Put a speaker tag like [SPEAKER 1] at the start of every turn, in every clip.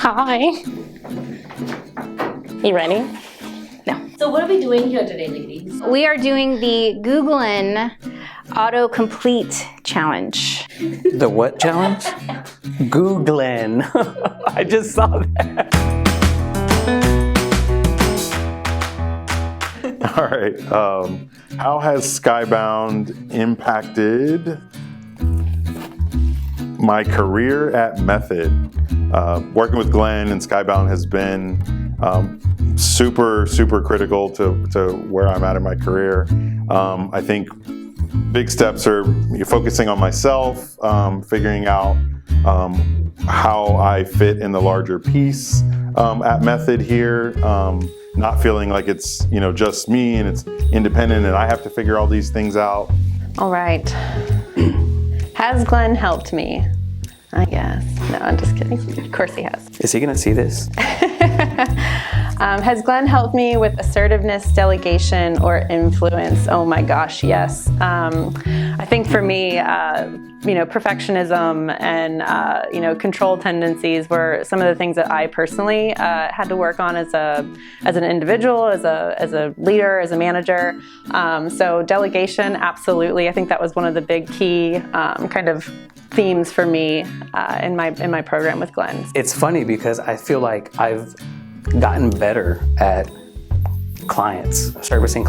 [SPEAKER 1] Hi. You ready?
[SPEAKER 2] No.
[SPEAKER 3] So what are we doing here today, ladies?
[SPEAKER 2] We are doing the Googlin Autocomplete challenge.
[SPEAKER 4] The what challenge? Googlin. I just saw that.
[SPEAKER 5] All right. How has Skybound impacted my career at Method? Working with Glenn and Skybound has been super critical to where I'm at in my career. I think big steps are focusing on myself, figuring out how I fit in the larger piece at Method here. Not feeling like it's just me and it's independent and I have to figure all these things out.
[SPEAKER 6] All right. Has Glenn helped me? I guess. No, I'm just kidding. Of course he has.
[SPEAKER 4] Is he gonna see this?
[SPEAKER 6] Has Glenn helped me with assertiveness, delegation, or influence? Oh my gosh, yes. I think for me, perfectionism and control tendencies were some of the things that I personally had to work on as an individual, as a leader, as a manager. So delegation, absolutely. I think that was one of the big key kind of themes for me in my program with Glenn.
[SPEAKER 4] It's funny because I feel like I've gotten better at servicing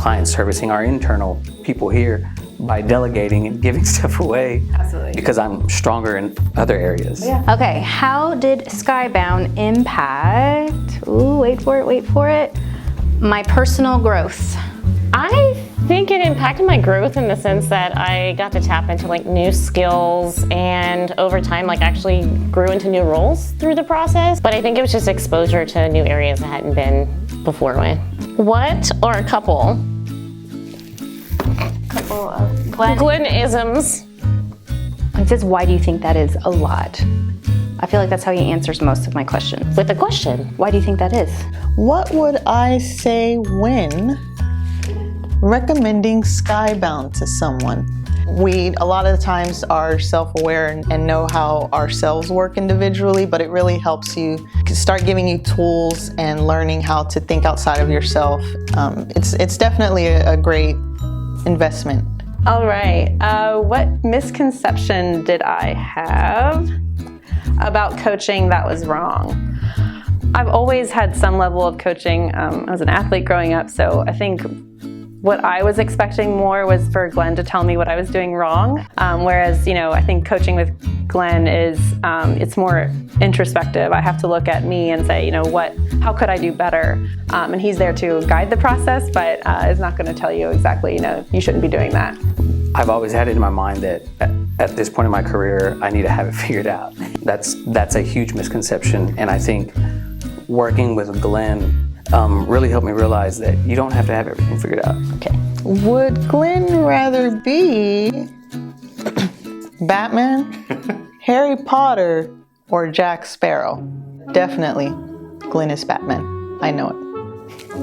[SPEAKER 4] our internal people here by delegating and giving stuff away.
[SPEAKER 6] Absolutely.
[SPEAKER 4] Because I'm stronger in other areas.
[SPEAKER 6] Yeah.
[SPEAKER 2] Okay, how did Skybound impact, wait for it, my personal growth?
[SPEAKER 1] I think it impacted my growth in the sense that I got to tap into new skills and over time actually grew into new roles through the process. But I think it was just exposure to new areas I hadn't been before with. What are a couple
[SPEAKER 2] of
[SPEAKER 1] Glenn-isms?
[SPEAKER 2] It says, why do you think that is a lot? I feel like that's how he answers most of my questions.
[SPEAKER 1] With a question.
[SPEAKER 2] Why do you think that is?
[SPEAKER 7] What would I say when recommending Skybound to someone? We, a lot of the times, are self-aware and know how ourselves work individually, but it really helps you start giving you tools and learning how to think outside of yourself. It's definitely a great investment.
[SPEAKER 6] All right, what misconception did I have about coaching that was wrong? I've always had some level of coaching. I was an athlete growing up, so I think what I was expecting more was for Glenn to tell me what I was doing wrong. Whereas, I think coaching with Glenn is, it's more introspective. I have to look at me and say, how could I do better? And he's there to guide the process, but is not going to tell you exactly, you shouldn't be doing that.
[SPEAKER 4] I've always had it in my mind that at this point in my career, I need to have it figured out. That's a huge misconception. And I think working with Glenn really helped me realize that you don't have to have everything figured out.
[SPEAKER 7] Okay. Would Glenn rather be Batman, Harry Potter, or Jack Sparrow? Definitely, Glenn is Batman. I know it.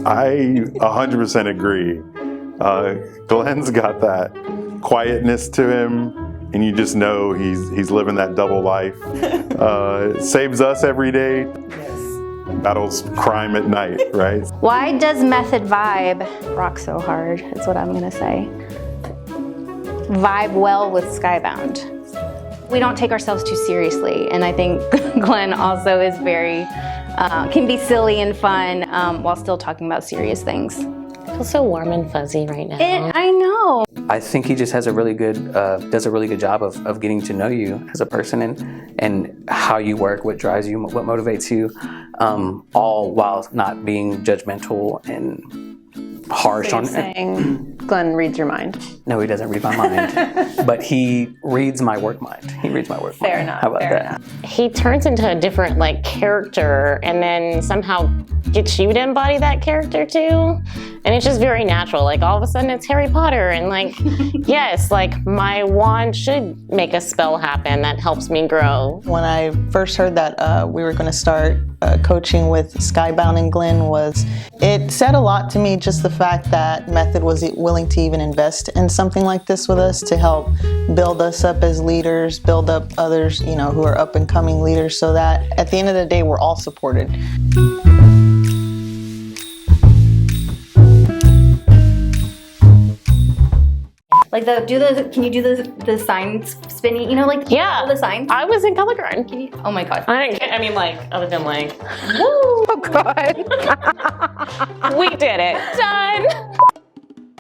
[SPEAKER 5] I 100% agree. Glenn's got that quietness to him, and you just know he's living that double life. Saves us every day. Battles crime at night, right?
[SPEAKER 2] Why does Method Vibe rock so hard, is what I'm gonna say. Vibe well with Skybound. We don't take ourselves too seriously, and I think Glenn also is very, can be silly and fun while still talking about serious things.
[SPEAKER 1] I feel so warm and fuzzy right now.
[SPEAKER 2] I know.
[SPEAKER 4] I think he just has does a really good job of getting to know you as a person and how you work, what drives you, what motivates you, all while not being judgmental and harsh
[SPEAKER 6] So
[SPEAKER 4] on
[SPEAKER 6] you're saying Glenn reads your mind.
[SPEAKER 4] No, he doesn't read my mind, but he reads my work mind. He reads my work
[SPEAKER 6] Fair
[SPEAKER 4] mind.
[SPEAKER 6] enough.
[SPEAKER 4] How about
[SPEAKER 6] fair
[SPEAKER 4] that?
[SPEAKER 6] enough.
[SPEAKER 1] He turns into a different character and then somehow get you to embody that character too. And it's just very natural. Like all of a sudden it's Harry Potter and like, yes, like my wand should make a spell happen that helps me grow.
[SPEAKER 7] When I first heard that we were going to start coaching with Skybound and Glenn, it said a lot to me, just the fact that Method was willing to even invest in something like this with us to help build us up as leaders, build up others, you know, who are up and coming leaders, so that at the end of the day, we're all supported.
[SPEAKER 2] Like can you do the sign spinning? You know, like
[SPEAKER 1] Yeah.
[SPEAKER 2] all the signs?
[SPEAKER 1] I was in color guard.
[SPEAKER 2] Oh my God.
[SPEAKER 1] I mean like, other than like,
[SPEAKER 6] Oh God.
[SPEAKER 1] we did it. Done.